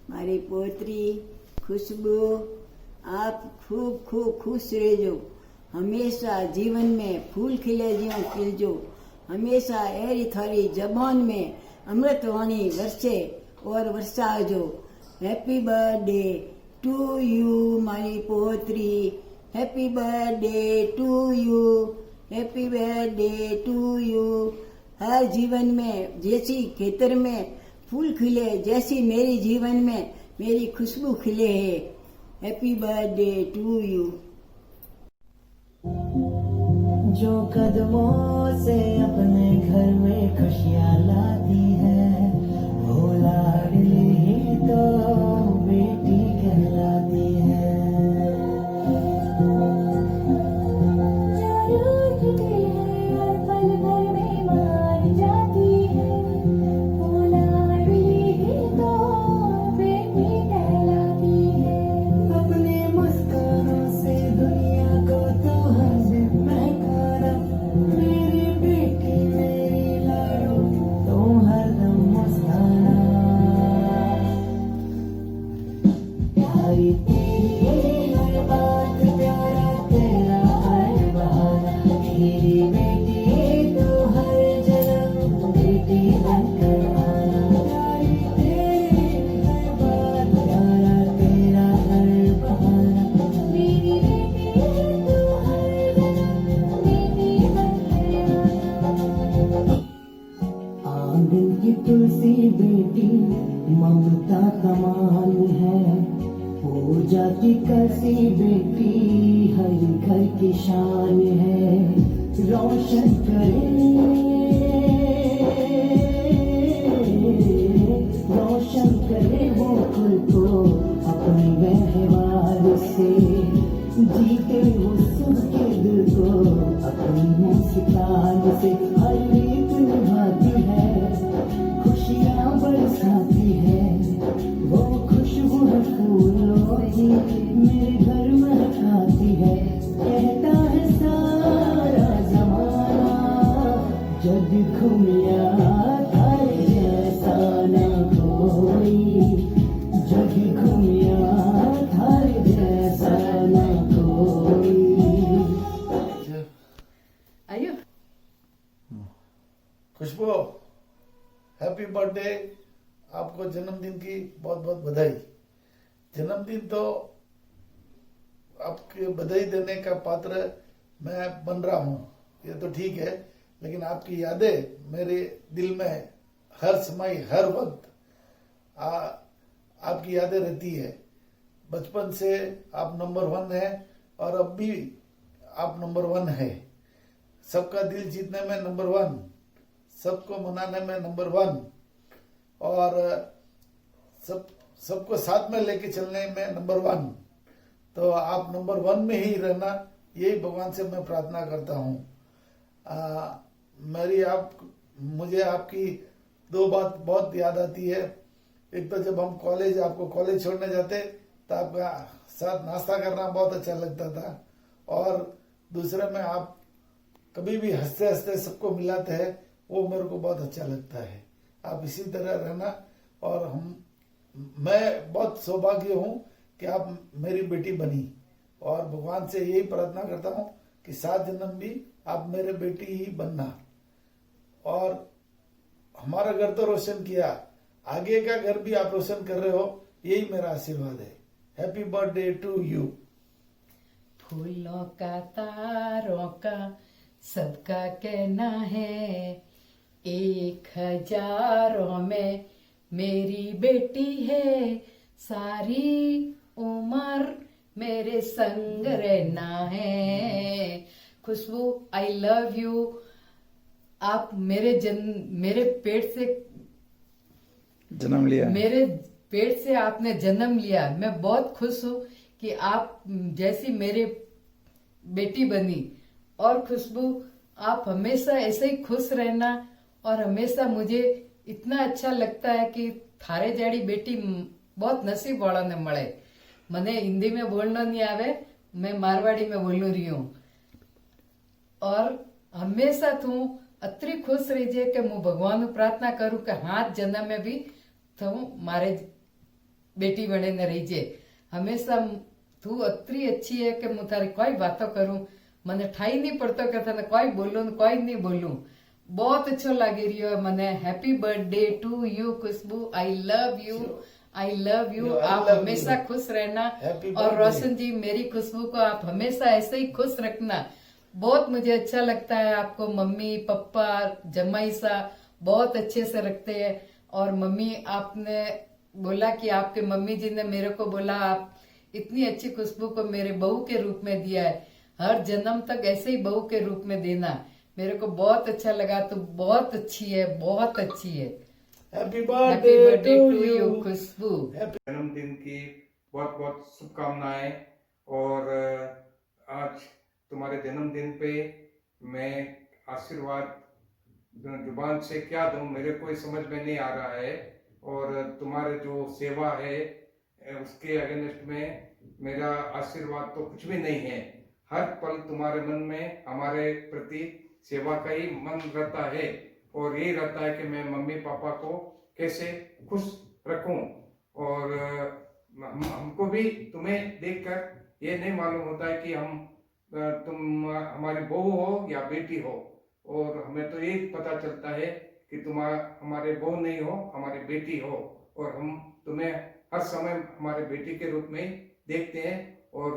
મારી પોતરી खुशबू, आप खूब खूब खुश रहो। हमेशा जीवन में फूल खिले ज्यों खिलजो। हमेशा ऐरी थारी जबान में अमृत वाणी वर्षे और वर्षाजो। हैप्पी बर्थडे टू यू मारी पोतरी, happy birthday to you, happy birthday to you. हर जीवन में जैसी खेतर में फूल खिले, जैसी मेरी जीवन में मेरी खुशबू खिले है। Happy birthday to you. जो कदमों से अपने घर में खुशियाँ लाती है, वो लाडली ही तो बेटी कहलाती है। जो रूठती है और पल भर में मान जाती है, वो लाडली ही तो बेटी कहलाती है। अपने मुस्कानों से दुनिया को तो हंस महकाना, मेरी बेटी मेरी लाडो तुम हरदम मुस्काना। प्यारी तेरी हर बात, प्यारा तेरा हर बहाना, मेरी बेटी तो हर जन्म बेटी बनकर आना। प्यारी तेरी हर बात, प्यारा तेरा हर बहाना, मेरी बेटी तो हर जन्म बेटी बनकर आना। आंगन की तुलसी बेटी ममता कमान है, पूजा की कसी बेटी हर घर की शान है। रोशन करे, रोशन करे वो कुल को अपने व्यवहार से, जीते वो सबके दिल को अपनी मुस्कान से। हर रीत निभाती है, खुशियाँ बरसाती है, वो खुशबू है फूलों की मेरे घर महकाती है। कहता है सारा जमाना, जग घूमिया थारे जैसा न कोई, जग घूमिया थारे जैसा न कोई। आयो खुशबू, हैप्पी बर्थडे। आपको जन्मदिन की बहुत बहुत बधाई। जन्मदिन तो आपके बधाई देने का पात्र मैं बन रहा हूँ, ये तो ठीक है, लेकिन आपकी यादें मेरे दिल में हर समय हर वक्त आपकी यादें रहती है। बचपन से आप नंबर 1 है और अब भी आप नंबर 1 है। सबका दिल जीतने में नंबर 1, सबको मनाने में नंबर 1 और सबको साथ में लेके चलने में नंबर 1। तो आप नंबर 1 में ही रहना, यही भगवान से मैं प्रार्थना करता हूँ। मुझे आपकी 2 बात बहुत याद आती है। एक तो जब हम आपको कॉलेज छोड़ने जाते तो आपका साथ नाश्ता करना बहुत अच्छा लगता था, और दूसरे में आप कभी भी हंसते हंसते सबको मिलाते हैं, वो मेरे को बहुत अच्छा लगता है। आप इसी तरह रहना, और मैं बहुत सौभाग्य हूँ कि आप मेरी बेटी बनी, और भगवान से यही प्रार्थना करता हूँ कि 7 जन्म भी आप मेरे बेटी ही बनना। और हमारा घर तो रोशन किया, आगे का घर भी आप रोशन कर रहे हो, यही मेरा आशीर्वाद है। Happy birthday to you. फूलों का तारों का सबका कहना है, 1000 में मेरी बेटी है, सारी उम्र मेरे संग रहना है। खुशबू, आई लव यू। आप मेरे पेट से जन्म लिया, मेरे पेट से आपने जन्म लिया। मैं बहुत खुश हूँ कि आप जैसी मेरे बेटी बनी। और खुशबू, आप हमेशा ऐसे ही खुश रहना, और हमेशा मुझे इतना अच्छा लगता है कि थारे जड़ी बेटी बहुत नसीब वालों ने મળે। મને हिंदी में बोलना नहीं आवे, मैं मारवाड़ी में बोल रही हूँ। और हमेशा तू अतरी खुश रहीजे कि मैं भगवान प्रार्थना करूँ कि 7 जन्म में भी तू मारे બેટી બનીને રહીજે. હંમેશા તું અત્રી અચ્છી હે કે હું તારી કોઈ વાતો કરું મને ઠાઈ નહીં પડતો કે તને કોઈ બોલું ને કોઈ નહીં બોલું. बहुत अच्छा लागे रही है मने. Happy birthday to you Khushbu. I love you, I love you. आप हमेशा खुश रहना. और रोशन जी, मेरी खुशबू को आप हमेशा ऐसे ही खुश रखना. बहुत मुझे अच्छा लगता है आपको मम्मी पापा जमाई सा बहुत अच्छे से रखते हैं. और मम्मी आपने बोला कि आपके मम्मी जी ने मेरे को बोला आप इतनी अच्छी खुशबू को मेरे बहू के रूप में दिया है, हर जन्म तक ऐसे ही बहू के रूप में देना. मेरे को बहुत अच्छा लगा. तो बहुत अच्छी है, बहुत अच्छी है. Happy happy birthday birthday to to you you Khushbu. जन्मदिन की बहुत बहुत शुभकामनाएं. और आज तुम्हारे जन्मदिन पे मैं आशीर्वाद जुबान से क्या दूं मेरे कोई समझ में नहीं आ रहा है. और तुम्हारे जो सेवा है उसके अगेंस्ट में मेरा आशीर्वाद तो कुछ भी नहीं है. हर पल तुम्हारे मन में हमारे प्रति सेवा का ही मन रहता है. और यही रहता है कि मैं मम्मी पापा को कैसे खुश रखूं. और हमको भी तुम्हें देखकर ये नहीं मालूम होता है कि तुम हमारी बहू हो या बेटी हो. और हमें तो यही पता चलता है कि तुम हमारे बहू नहीं हो, हमारी बेटी हो. और हम तुम्हें हर समय हमारे बेटी के रूप में ही देखते हैं. और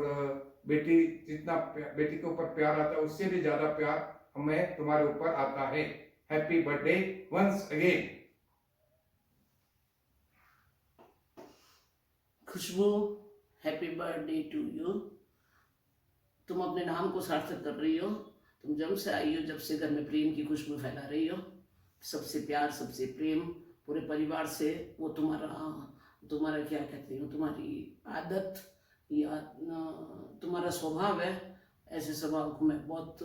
बेटी जितना बेटी के ऊपर प्यार आता है उससे भी ज्यादा प्यार हमें तुम्हारे ऊपर आता है. Happy birthday once again. Khushbu, happy birthday to you. तुम अपने नाम को सार्थक कर रही हो. तुम जब से आई हो, जब से घर में प्रेम की खुशबू फैला रही हो. सबसे प्यार, सबसे प्रेम पूरे परिवार से. वो तुम्हारा क्या कहती हूँ, तुम्हारी आदत या तुम्हारा स्वभाव है. ऐसे स्वभाव को मैं बहुत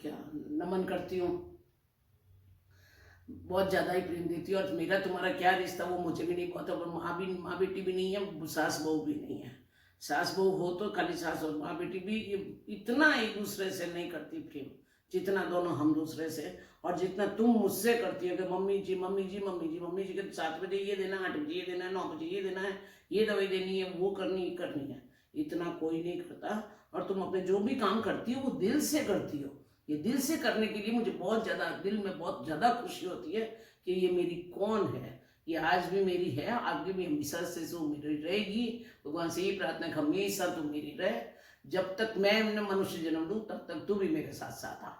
क्या नमन करती हूँ. बहुत ज़्यादा ही प्रेम देती हूँ. और मेरा तुम्हारा क्या रिश्ता वो मुझे भी नहीं पता. और माँ बेटी भी नहीं है, सास बहू भी नहीं है. सास बहू हो तो खाली सास और माँ बेटी भी इतना एक दूसरे से नहीं करती प्रेम जितना दोनों हम दूसरे से. और जितना तुम मुझसे करती हो कि मम्मी जी मम्मी जी मम्मी जी मम्मी जी के 7 बजे ये देना, 8 बजे ये देना है, 9 बजे ये देना है, ये दवाई देनी है, वो करनी है. इतना कोई नहीं करता. और तुम अपने जो भी काम करती हो वो दिल से करती हो. ये दिल से करने के लिए मुझे बहुत ज़्यादा दिल में बहुत ज़्यादा खुशी होती है कि ये मेरी कौन है. ये आज भी मेरी है, आगे भी हमेशा से वो मेरी रहेगी. भगवान से यही प्रार्थना है कि हमेशा तुम मेरी रहे. जब तक मैं मनुष्य जन्म लूँ तब तक तू भी मेरे साथ साथ आ.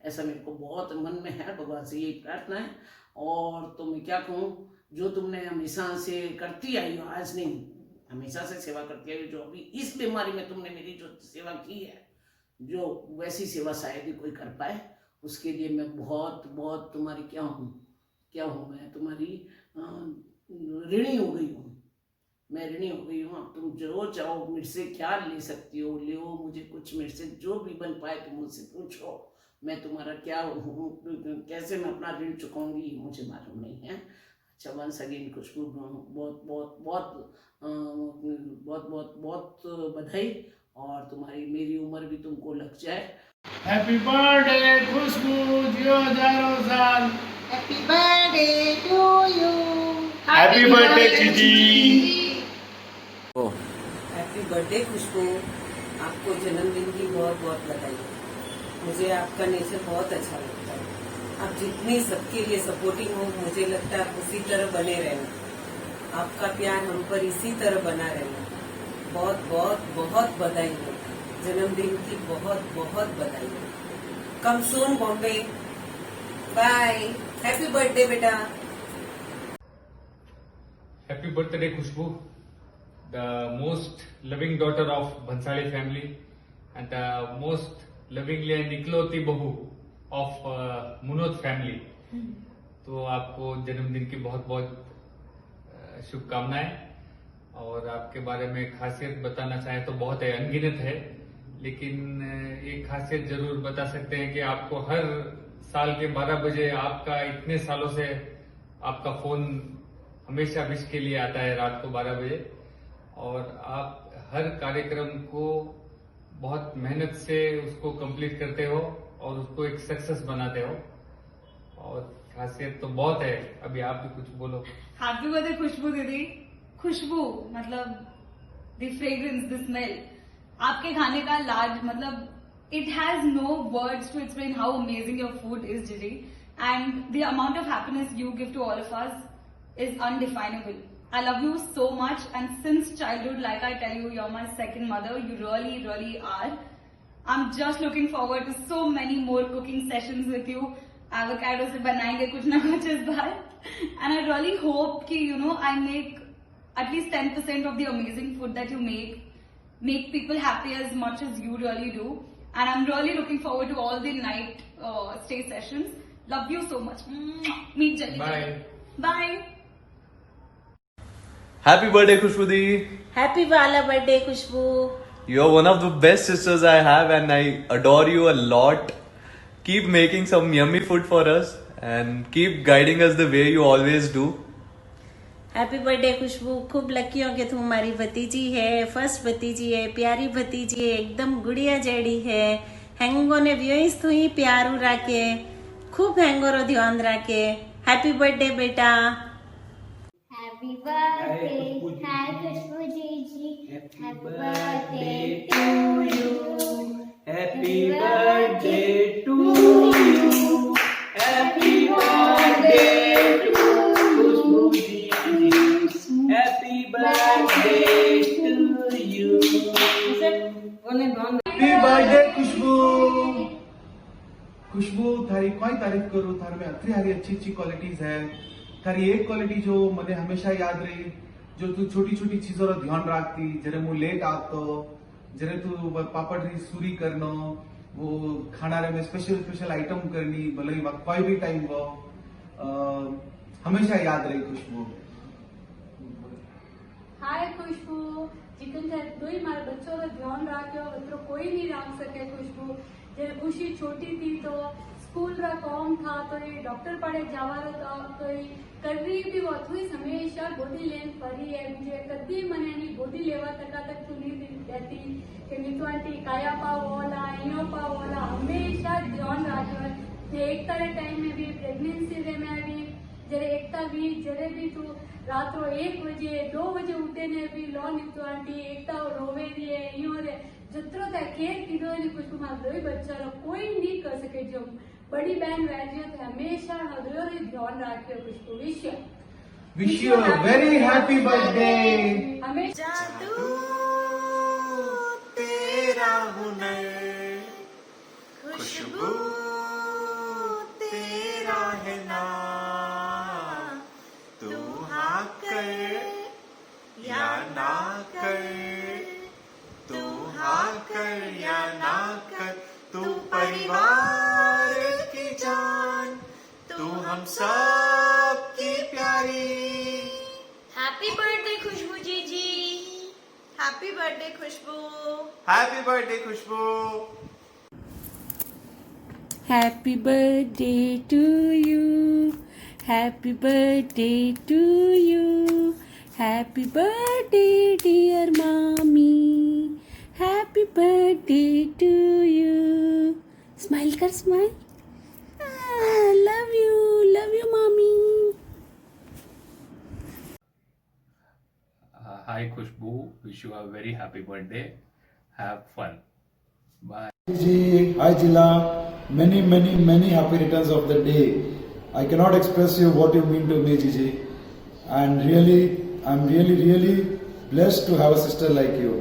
ऐसा मेरे को बहुत मन में है. भगवान से यही प्रार्थना है. और तो मैं क्या कहूँ, जो तुमने हमेशा से करती आई हो, आज नहीं हमेशा से सेवा करती आई हो. जो अभी इस बीमारी में तुमने मेरी जो सेवा की है, जो वैसी सेवा शायद ही कोई कर पाए. उसके लिए मैं बहुत बहुत तुम्हारी क्या हूँ मैं तुम्हारी ऋणी हो गई हूँ. मैं ऋणी हो गई हूँ. अब तुम जो चाहो मेरे से क्या ले सकती हो ले हो. मुझे कुछ मेरे से जो भी बन पाए तुम मुझसे पूछो. मैं तुम्हारा क्या हूँ, कैसे मैं अपना ऋण चुकाऊंगी मुझे मालूम नहीं है. अच्छा, वंस अगेन खुशबू, बहुत बहुत बहुत बहुत बहुत बहुत बधाई. और तुम्हारी मेरी उम्र भी तुमको लग जाए. हैप्पी बर्थडे खुशबू, जियो हजारों साल. Happy birthday to you. Happy birthday jiji. Happy birthday Khushbu. आपको जन्मदिन की बहुत बहुत बधाई. मुझे आपका नेचर बहुत अच्छा लगता है. आप जितनी सबके लिए सपोर्टिंग हो, मुझे लगता है आप उसी तरह बने रहना. आपका प्यार हम पर इसी तरह बना रहना. बहुत बहुत बहुत बधाई हो. जन्मदिन की बहुत बहुत बधाई हो. कम सून बॉम्बे. बाय. हैप्पी बर्थडे बेटा. Happy birthday Khushbu, the most loving daughter of Bhansali family and the most lovingly and इकलौती बहू of मुनोद family. तो आपको जन्मदिन की बहुत बहुत शुभकामनाएं. और आपके बारे में खासियत बताना चाहे तो बहुत है, अनगिनत है. लेकिन एक खासियत जरूर बता सकते हैं कि आपको हर साल के 12 बजे आपका इतने सालों से आपका फोन हमेशा विश के लिए आता है रात को 12 बजे. और आप हर कार्यक्रम को बहुत मेहनत से उसको कंप्लीट करते हो और उसको एक सक्सेस बनाते हो. और खासियत तो बहुत है. अभी आप भी कुछ बोलो. हैप्पी बर्थडे खुशबू दीदी. खुशबू, मतलब द फ्रेग्रेंस, द स्मेल, आपके खाने का लाड, मतलब it has no words to explain how amazing your food is, Gigi, and the amount of happiness you give to all of us is undefinable. I love you so much, and since childhood, like I tell you, you're my second mother. You really, really are. I'm just looking forward to so many more cooking sessions with you. Avocado se banayenge kuch na kuch is baar. And I really hope ki, I make at least 10% of the amazing food that you make people happy as much as you really do. And I'm really looking forward to all the night stay sessions. Love you so much. Meet Jenny. Bye. Bye. Happy birthday, Khushbu Di. Happy वाला birthday Khushbu. You're one of the best sisters I have, and I adore you a lot. Keep making some yummy food for us and keep guiding us the way you always do. Happy birthday Khushbu. खूब lucky हो कि तुम हमारी भतीजी है, first भतीजी है, प्यारी भतीजी है, एकदम गुड़िया जेड़ी है. हैंगो ने व्यूइस तू ही प्यारू राके, खूब हैंगो रो ध्यान राके. हैप्पी बर्थडे बेटा. Happy birthday, hi Khushbu Gigi. Happy birthday to you. Happy birthday to you. Happy birthday to Khushbu Gigi. Happy birthday to you. Happy birthday Khushbu. Khushbu थारी कोई तारीफ करो, थार में अतरी हारी अच्छी अच्छी क्वालिटीज है. थारी एक क्वालिटी जो मुझे हमेशा याद रही, जो तू छोटी छोटी चीजों का ध्यान रखती, जरे मु लेट आतो, जरे तू पापड़ री सूरी करनो, वो खाना रे में स्पेशल स्पेशल आइटम करनी, भले ही कोई भी टाइम वो हमेशा याद रही खुशबू. हाय खुशबू, चिकन का तो ही हमारे बच्चों का ध्यान रखो, मतलब कोई नहीं रख सके खुशबू. जब खुशी छोटी थी तो स्कूल का काम था, तो ये डॉक्टर पढ़े जावा था, तो ये कर रही भी बहुत हुई हमेशा बॉडी लेंथ परी है. मुझे कभी मने नहीं बॉडी लेवा तक सुनी रहती कि मितु आंटी काया पाव वाला, इनो पाव वाला, हमेशा ध्यान रखो. एक तरह टाइम में भी प्रेगनेंसी में भी जरे एकता भी जरे भी तू रात रो 1 बजे 2 बजे उठे ने भी लो नितु आंटी एकता रोवे रही है यो रे जत्रो तक केयर कीधो ने कुछ मां दोई बच्चा रो कोई नहीं कर सके. जो बड़ी बहन वैल्यू तो हमेशा हदरो रे ध्यान रखियो. कुछ wish you a very happy birthday. हमेशा जादू तेरा हुनर, खुशबू तेरा है नाम. तू हाँ कर या ना कर, तू हाँ कर या ना कर, तू परिवार की जान, तू हम सब की प्यारी. Happy birthday Khushbu Gigi. Happy birthday Khushbu. Happy birthday Khushbu. Happy birthday to you. Happy birthday to you. Happy birthday dear mommy. Happy birthday to you. Smile kar, smile. Love you mommy. Hi Khushbu, wish you a very happy birthday. Have fun. Bye. Ji, hi Jila, many happy returns of the day. I cannot express you what you mean to me, Gigi, and really, I'm really blessed to have a sister like you.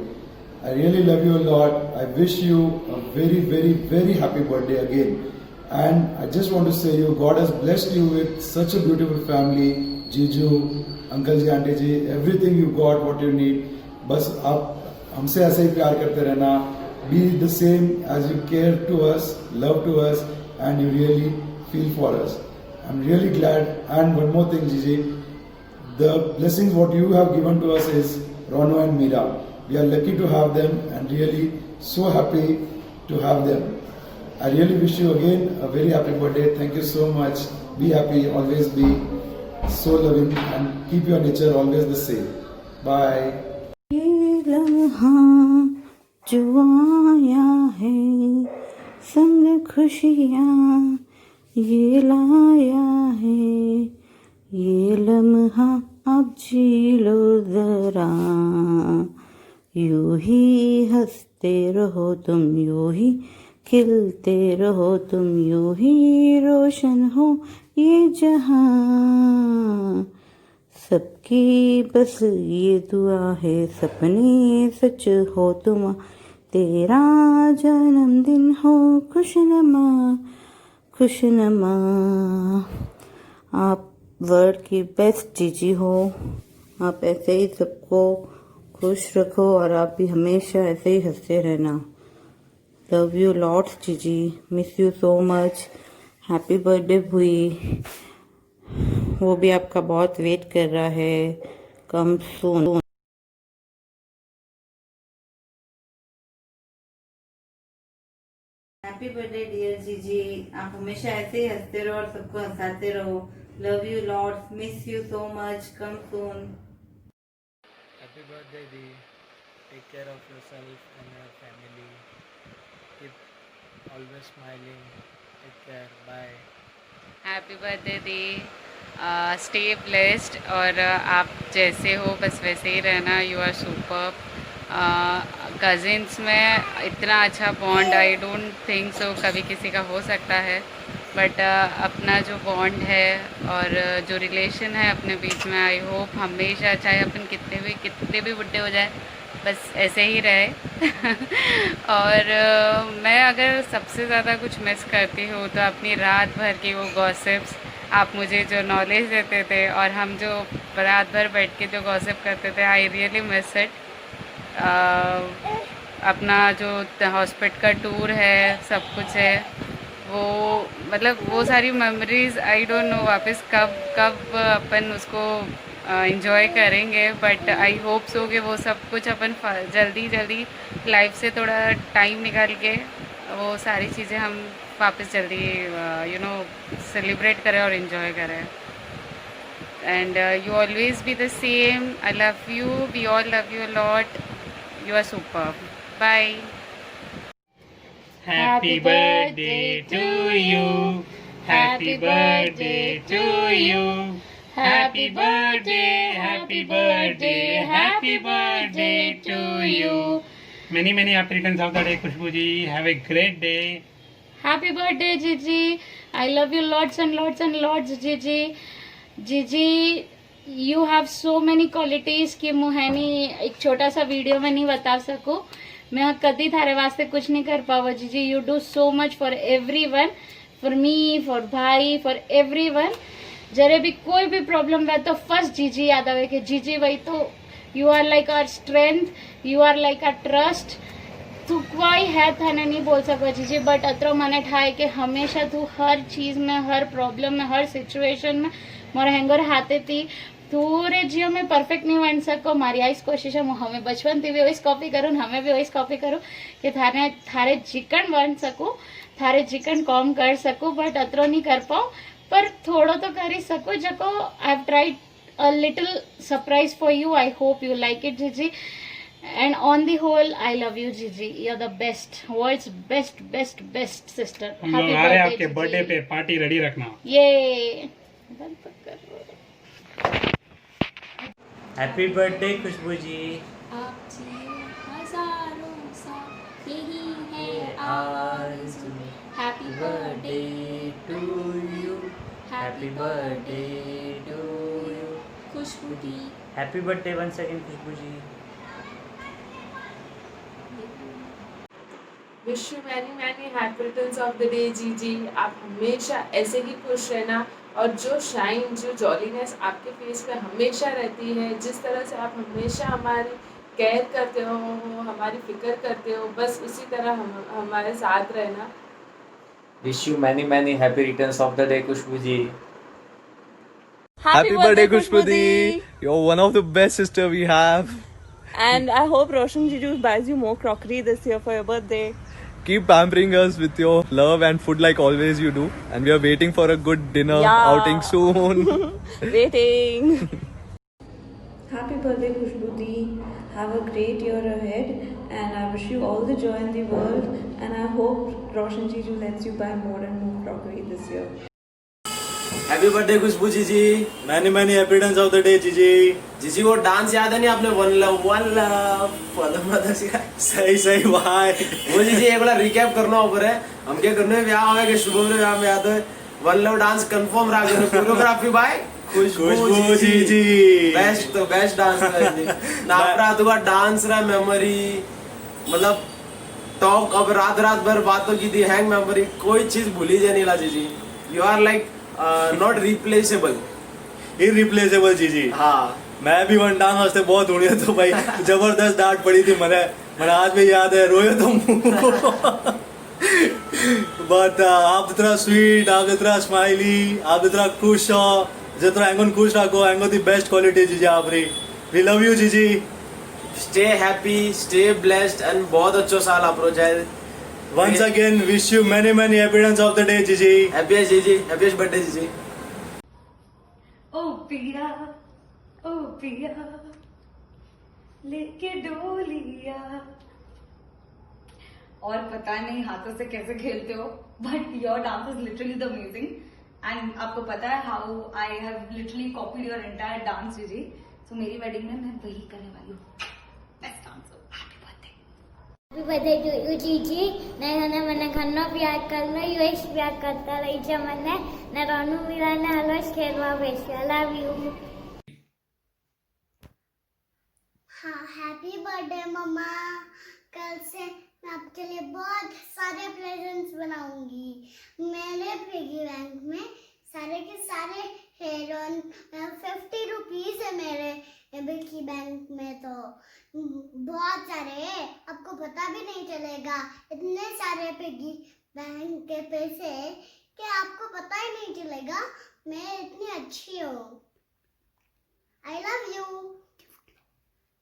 I really love you a lot. I wish you a very happy birthday again. And I just want to say God has blessed you with such a beautiful family, Jiju, Uncle Ji, Auntie Ji, everything you got, what you need. बस आप हमसे ऐसे ही प्यार करते रहना. Be the same as you care to us, love to us, and you really feel for us. I'm really glad. And one more thing, Gigi, the blessings what you have given to us is Rono and Meera. We are lucky to have them and really so happy to have them. I really wish you again a very happy birthday. Thank you so much. Be happy, always be so loving, and keep your nature always the same. Bye. ये लम्हा जो आया है संग खुशियाँ ये लाया है, ये लम्हा अब जी लो जरा, यूं ही हंसते रहो तुम, यूं ही खिलते रहो तुम, यूं ही रोशन हो ये जहां, सबकी बस ये दुआ है सपने सच हो तुम, तेरा जन्मदिन हो खुशनमा खुशनमा। आप वर्ल्ड की बेस्ट जीजी हो, आप ऐसे ही सबको खुश रखो और आप भी हमेशा ऐसे ही हंसते रहना। लव यू लॉट्स जीजी, miss you so much. Happy birthday भुई, वो भी आपका बहुत वेट कर रहा है, come soon. Happy birthday dear जीजी, आप हमेशा ऐसे ही हंसते रहो और सबको हंसाते रहो। Love you lots, miss you so much, come soon. Happy birthday di, take care of yourself and your family, keep always smiling, take care, bye. Happy birthday di, stay blessed और आप जैसे हो बस वैसे ही रहना। You are superb. कज़िन्स में इतना अच्छा bond I don't think so कभी किसी का हो सकता है, बट अपना जो बॉन्ड है और जो रिलेशन है अपने बीच में, आई होप हमेशा, चाहे अपन कितने भी बुढ़े हो जाए, बस ऐसे ही रहे। और मैं अगर सबसे ज़्यादा कुछ मिस करती हूँ तो अपनी रात भर की वो गॉसिप्स, आप मुझे जो नॉलेज देते थे और हम जो रात भर बैठ के जो गॉसिप करते थे, आई रियली मिस इट। अपना जो हॉस्पिटल का टूर है, सब कुछ है, वो मतलब वो सारी मेमोरीज़ आई डोंट नो वापस कब अपन उसको एंजॉय करेंगे, बट आई होप सो कि वो सब कुछ अपन जल्दी लाइफ से थोड़ा टाइम निकाल के वो सारी चीज़ें हम वापस जल्दी सेलिब्रेट करें और एंजॉय करें। And you always be the same, I love you, we all love you a lot, you are super, bye. Happy birthday to you, happy birthday to you, happy birthday, happy birthday, happy birthday to you. Many happy returns of the day, Khushbu ji. Have a great day. Happy birthday, Gigi. I love you lots and lots and lots, Gigi. Gigi, you have so many qualities कि मुझे नहीं एक छोटा सा video में नहीं बता सकूँ। मैं कभी थारे वास्ते कुछ नहीं कर पावा जीजी। You do so much for everyone, for me, for भाई, फॉर एवरीवन। जरे भी कोई भी प्रॉब्लम है तो फर्स्ट जीजी याद आवे कि जीजी वही तो you are like our strength, you are like our trust. तू कोई है थाने नहीं बोल सको जीजी, बट अतरो मने ठाए कि हमेशा तू हर चीज में, हर प्रॉब्लम में, हर सिचुएशन में मोर हैंगर हाथे थी। पूरे जियो में परफेक्ट नहीं बन सको, मारी आइस कोशिश है हमें बचपन थी भी वही कॉपी करूँ, हमें भी वही कॉपी करूँ कि थारे चिकन बन सकूँ, थारे चिकन कॉम कर सकूँ, बट अतरो नहीं कर पाऊँ, पर थोड़ो तो कर ही सकूँ। जको I have tried a little surprise for you, I hope you like it जीजी। And on the whole I love you जीजी, you are the best, world's best best best sister. हम लोग आ रहे हैं आपके बर्थडे पे, पार्टी रेडी रखना। ये हैप्पी बर्थडे खुशबू जी। आपसे हजारों सा यही है आरज़ू। Happy birthday to you, happy birthday to you Khushbu दी। Happy birthday once again Khushbu ji. Wish you many happy returns of the day जीजी। आप हमेशा ऐसे ही खुश रहना और जो शाइन, जो जॉलीनेस आपके फेस पे हमेशा रहती है, जिस तरह से आप हमेशा हमारी केयर करते हो, हमारी फिक्र करते हो, बस उसी तरह हमारे साथ रहना। Wish you many happy returns of the day Khushbu ji. Happy birthday Khushbu di. You're one of the best sister we have. And I hope Roshan Jiju buys you more crockery this year for your birthday. Keep pampering us with your love and food like always you do. And we are waiting for a good dinner outing soon. Waiting. Happy birthday Khushbu di. Have a great year ahead and I wish you all the joy in the world and I hope Roshan Jiju lets you buy more and more crockery this year. Happy birthday Khushbu जीजी। Many many happy returns of the day जीजी। जीजी वो dance याद है नहीं आपने, one love सही सही भाई। वो जीजी एक बार रिकैप करना ऊपर है हम क्या करने ब्याह होगा कि शुभ ब्याह में याद है वन लव डांस कंफर्म रहा करो। कोरियोग्राफी भाई खुशबू जीजी बेस्ट तो बेस्ट डांस ना तुका डांस रहा मेमोरी मतलब टॉक अब रात रात भर बातों की थी हैंग मेमोरी कोई चीज भूली जाए नहीं ला जीजी। You are like not replaceable irreplaceable jiji. हाँ मैं भी वन डांस वास्ते बहुत उड़िया तो भाई जबरदस्त डांट पड़ी थी मैंने आज भी याद है रोयो तो बट आप जितना स्वीट आप जितना स्माइली आप जितना खुश हो जितना एंगन खुश रखो एंगो दी बेस्ट क्वालिटी जीजी आप री वी लव यू जीजी। Stay happy stay blessed and बहुत अच्छा साल आप रो जाए। Once again, wish you many many happy returns of the day, Gigi. Happiest Gigi, happiest birthday, Gigi. ओ पिया लेके डोलिया। और पता नहीं हाथों से कैसे खेलते हो but your dance is literally the amazing and आपको पता है how I have literally copied your entire dance जीजी। सो मेरी वेडिंग में मैं वही करने वाली हूँ best dance. Happy birthday to you jiji. મને ઘરનો પ્યાર કરનો યુએસ પ્યાર કરતા રહી છે મને ને રોનુ મીરાને હલવાસ ખેલવા બેસ્યા લવ યુ। हाँ हैप्पी बर्थडे मम्मा। कल से मैं आपके लिए बहुत सारे प्रेजेंट्स बनाऊंगी। मेरे पिगी बैंक में सारे के सारे हेरोन 50 रुपीज है मेरे पिगी बैंक में तो बहुत सारे आपको पता भी नहीं चलेगा इतने सारे पिगी बैंक के पैसे कि आपको पता ही नहीं चलेगा मैं इतनी अच्छी हूँ। आई लव यू।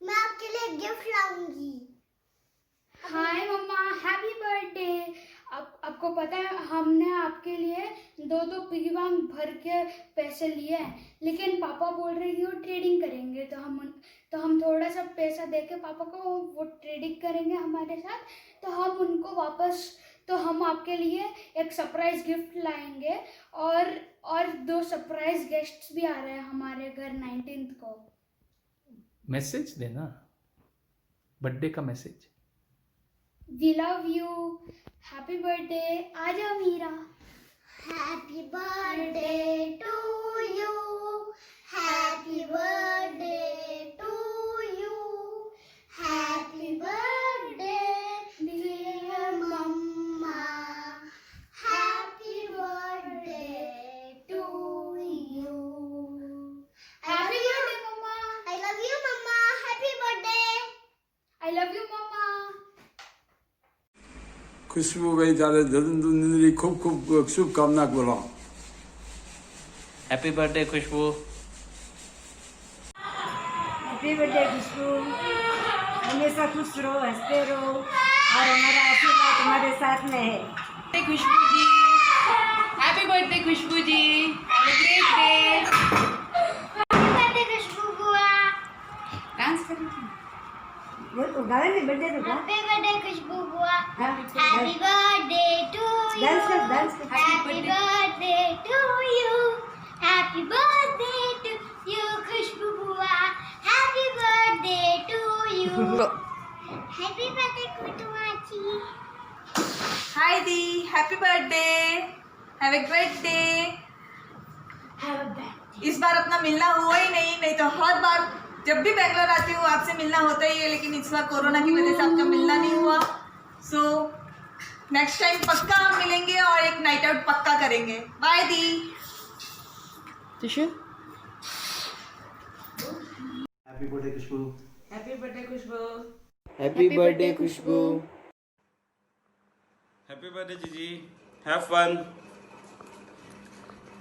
मैं आपके लिए गिफ्ट लाऊंगी। हाय मम्मा हैप्पी बर्थडे। आपको पता है हमने आपके लिए दो पिगी बैंक भर के पैसे लिए हैं लेकिन पापा बोल रहे कि वो ट्रेडिंग करेंगे तो हम थोड़ा सा पैसा देके पापा को वो ट्रेडिंग करेंगे हमारे साथ तो हम उनको वापस तो हम आपके लिए एक सरप्राइज गिफ्ट लाएंगे और 2 सरप्राइज गेस्ट्स भी आ रहे हैं हमारे घर 19th को। मैसेज देना बर्थडे का message. We love you happy birthday. आ जाओ Meera. Happy birthday to you happy birthday to you happy birthday dear मम्मा happy birthday to you. Happy birthday मम्मा। आई लव यू मम्मा। Happy birthday. I love you मम्मा। खुशबू भाई तारे जन्मदिन खूब खूब शुभकामना बोलो। Happy birthday Khushbu. Happy birthday Khushbu. हमेशा खुश रहो हंसते रहो और हमारा आशीर्वाद तुम्हारे साथ में है। खुशबू जी हैप्पी बर्थडे खुशबू जी ग्रेट डे। खुशबू बुआ डांस करेंगे वो तो गाने में बर्थडे तो हैप्पी बर्थडे खुशबू बुआ। Happy birthday to you dance happy birthday to you happy birthday to you Khushbu बुआ। Happy birthday to you happy birthday कुटुमाची। हाय दी happy birthday have a great day. इस बार अपना मिलना हुआ ही नहीं तो हर बार जब भी बेंगलोर आती हूँ आपसे मिलना होता ही है लेकिन इस बार कोरोना की वजह से आपका मिलना नहीं हुआ। सो नेक्स्ट टाइम पक्का हम मिलेंगे और एक नाइट आउट पक्का करेंगे। Bye di. Happy birthday Khushbu. Happy birthday Khushbu. Happy birthday Khushbu. Happy birthday jiji have fun.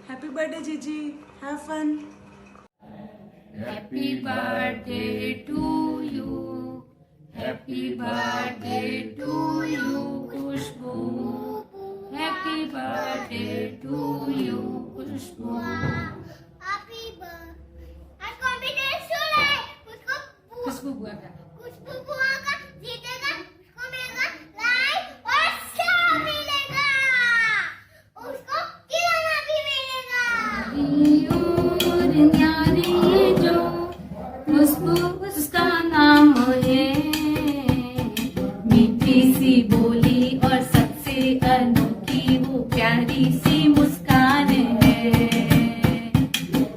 Happy birthday jiji have fun. Happy birthday to you. Happy birthday to you, Khushbu. Happy birthday to you, Khushbu. Happy birthday. आज competition है उसको खुशबू बुआ का जीतेगा उसको मिलेगा like और share मिलेगा उसको खिलौना भी मिलेगा। और न्यारी जो खुशबू उसका नाम है, मीठी सी बोली और सबसे अनोखी वो प्यारी सी मुस्कान है,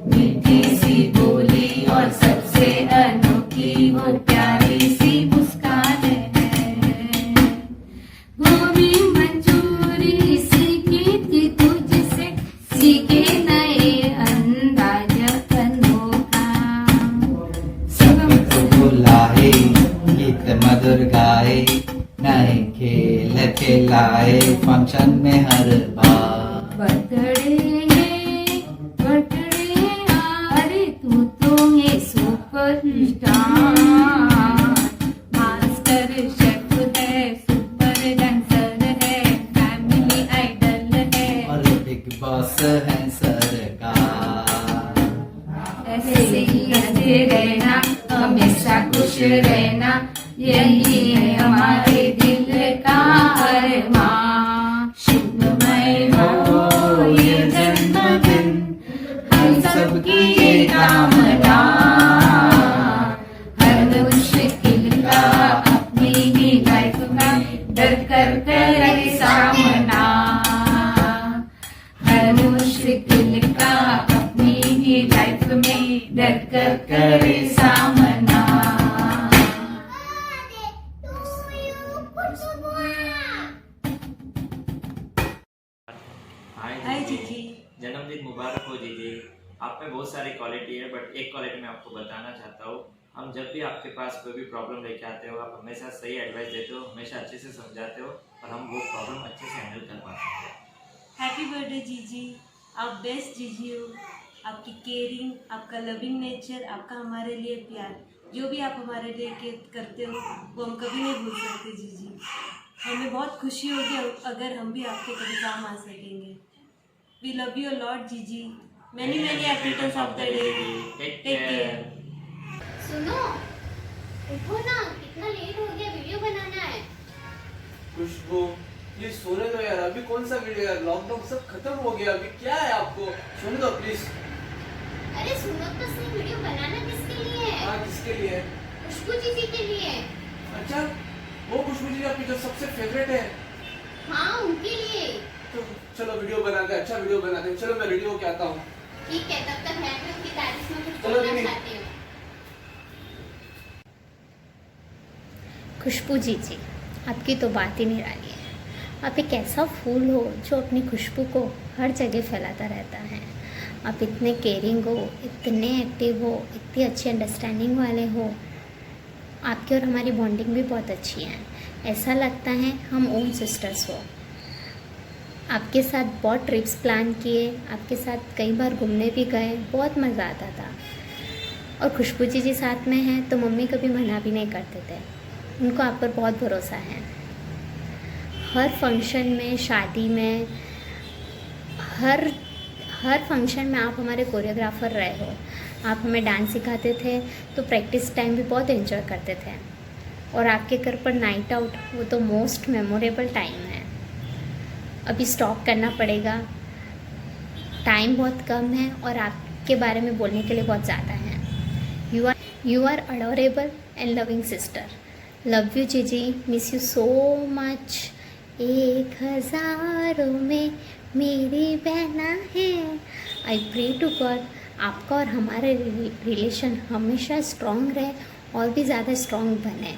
मीठी सी बोली और सबसे अनोखी वो प्यारी सी मुस्कान है। वो भी मंजूरी सीखी थी तुझसे, सीखे नए अंदाज अनोखा। सबको बुलाए गीत मधुर गाए, नए खेल खिलाए फंक्शन में हर बार। बर्थडे अरे तू तो है सुपरस्टार, मास्टर शेफ है, सुपर डांसर है, फैमिली आइडल है और बिग बॉस है सरकार। ऐसे ही हंसते रहना, हमेशा खुश रहना, यही है हमारे दिल का अरमान। शुभमय हो ये जन्मदिन, हम सबकी ये कामना, हर मुश्किल का अपनी ही लाइफ में डर कर करे सामना, हर मुश्किल का अपनी ही लाइफ में डर कर करे सामना। हाय जीजी, जन्मदिन मुबारक हो जीजी। आप में बहुत सारी क्वालिटी है, बट एक क्वालिटी मैं आपको बताना चाहता हूँ। हम जब भी आपके पास कोई भी प्रॉब्लम लेके आते हो, आप हमेशा सही एडवाइस देते हो, हमेशा अच्छे से समझाते हो और हम वो प्रॉब्लम अच्छे से हैंडल कर पाते हैं। हैप्पी बर्थडे जीजी, आप बेस्ट जीजी हो। आपकी केयरिंग, आपका लविंग नेचर, आपका हमारे लिए प्यार, जो भी आप हमारे लिए करते हो वो हम कभी नहीं भूल सकते जीजी। हमें बहुत खुशी होगी अगर हम भी आपके कभी काम आ सकेंगे। We love you lot jiji. Many happy returns of the day. Take care. सुनो, उठो ना, कितना लेट हो गया, वीडियो बनाना है। खुशबू प्लीज सोने दो यार, अभी कौन सा वीडियो है, लॉकडाउन सब खत्म हो गया, अभी क्या है आपको, सोने दो प्लीज। अरे सुनो तो सही, वीडियो बनाना किसके लिए है? हाँ किसके लिए? खुशबू जीजी के लिए। अच्छा, वो खुशबू जी आपकी जो सबसे फेवरेट है? हाँ उनके लिए। तो चलो वीडियो बनाते हैं, अच्छा वीडियो बनाते हैं। चलो मैं रेडी होके आता हूँ। ठीक है, तब तक मैं भी उनकी तारीफ में कुछ चलो बोलना दीदी। चाहती हूँ। खुशबू जीजी, आपकी तो बात ही निराली है। आप एक ऐसा फूल हो जो अपनी खुशबू को हर जगह फैलाता रहता है। आप इतने केयरिंग हो, इतने एक्टिव हो, इतनी अच्छी अंडरस्टैंडिंग वाले हो। आपकी और हमारी बॉन्डिंग भी बहुत अच्छी है, ऐसा लगता है हम ओन सिस्टर्स हो। आपके साथ बहुत ट्रिप्स प्लान किए, आपके साथ कई बार घूमने भी गए, बहुत मज़ा आता था। और खुशबू जी साथ में हैं तो मम्मी कभी मना भी नहीं करते थे, उनको आप पर बहुत भरोसा है। हर फंक्शन में, शादी में, हर फंक्शन में आप हमारे कोरियोग्राफर रहे हो। आप हमें डांस सिखाते थे तो प्रैक्टिस टाइम भी बहुत एंजॉय करते थे। और आपके घर पर नाइट आउट, वो तो मोस्ट मेमोरेबल टाइम है। अभी स्टॉप करना पड़ेगा, टाइम बहुत कम है और आपके बारे में बोलने के लिए बहुत ज़्यादा है। You are adorable and loving sister. Love you jiji, miss you so much. 1000 में मेरी बहना है। आई प्रे टू गॉड आपका और हमारे रिलेशन हमेशा स्ट्रॉन्ग रहे और भी ज़्यादा स्ट्रॉन्ग बने।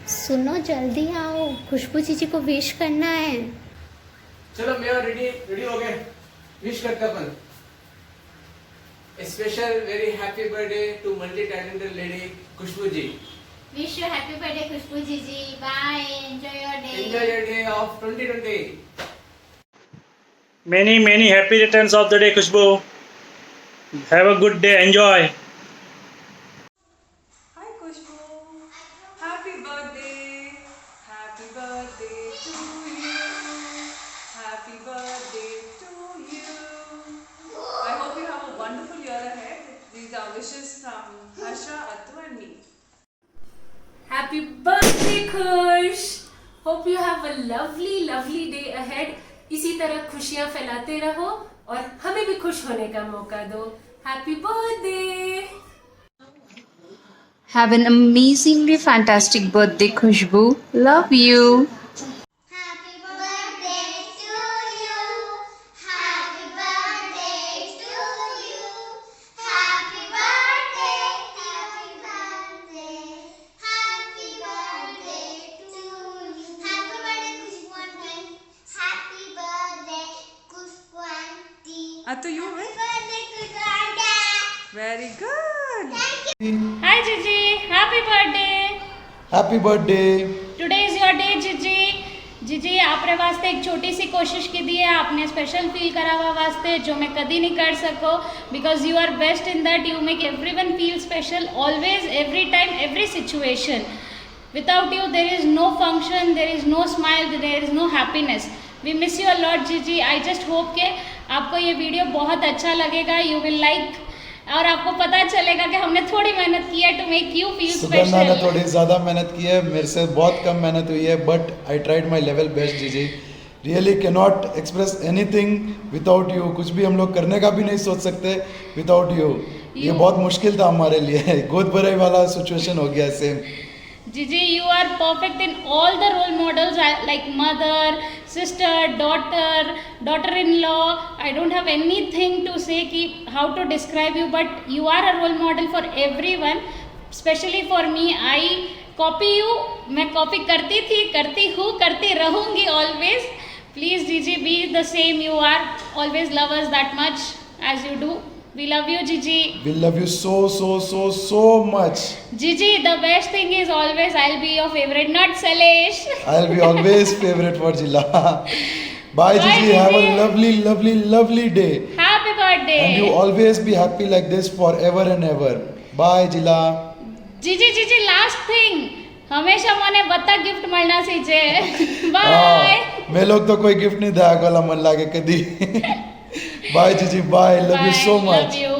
सुनो जल्दी आओ, खुशबू जीजी को विश करना है। चलो मैं रेडी हो गए, विश करते अपन। Special very happy birthday to multi talented lady Khushbu ji. Wish you happy birthday Khushbu जीजी। Bye, enjoy your day. Enjoy your day of 2020। Many happy returns of the day, Khushbu. Have a good day. Enjoy. Hi Khushbu. Happy birthday. Happy birthday to you. Happy birthday to you. I hope you have a wonderful year ahead. These are wishes from Harsha, Atu and me. Happy birthday Khush. Hope you have a lovely day ahead. इसी तरह खुशियाँ फैलाते रहो और हमें भी खुश होने का मौका दो। Happy birthday. Have an amazingly fantastic birthday, Khushbu. Love you. Happy birthday to you. Happy birthday to you. Happy birthday. Happy birthday. Happy birthday to you. Happy birthday Khushbu aunty. Happy birthday Khushbu aunty. तो you Happy birthday Khushbu aunty. Very good. Hi Gigi, happy birthday. Happy birthday. Today is your day Gigi. Gigi आपरे वास्ते एक छोटी सी कोशिश की दी है, आपने special feel करावा वास्ते जो मैं कदी नहीं कर सको, because you are best in that, you make everyone feel special always, every time, every situation. Without you there is no function, there is no smile, there is no happiness. We miss you a lot Gigi. I just hope के आपको ये video बहुत अच्छा लगेगा, you will like, और आपको पता चलेगा कि हमने थोड़ी मेहनत की है to make you feel Sugandha ने स्पेशल. थोड़ी ज़्यादा मेहनत की है, मेरे से बहुत कम मेहनत हुई है, but I tried my level best जीजी. Really can not express anything without you. कुछ भी हम लोग करने का भी नहीं सोच सकते विदाउट यू. ये बहुत मुश्किल था हमारे लिए. गोद भराई वाला सिचुएशन हो गया same. Gigi, you are perfect in all the role models like mother, sister, daughter, daughter-in-law. I don't have anything to say कि how to describe you, but you are a role model for everyone, especially for me. I copy you. मैं copy करती थी, करती हूँ, करती रहूँगी always. Please Gigi, be the same you are. Always love us that much as you do. We love you Gigi. We love you so much. Gigi, the best thing is always I'll be your favorite, not Salesh. I'll be always favorite for Jila. Bye Gigi. Have a lovely day. Happy birthday. And you always be happy like this forever and ever. Bye Jila. Gigi, last thing. हमेशा मने बता gift मिलना चाहिए. Bye. मैं लोग तो कोई gift नहीं दिया गला मन लागे कदी. Bye Gigi. Bye. Love you so much. Love you.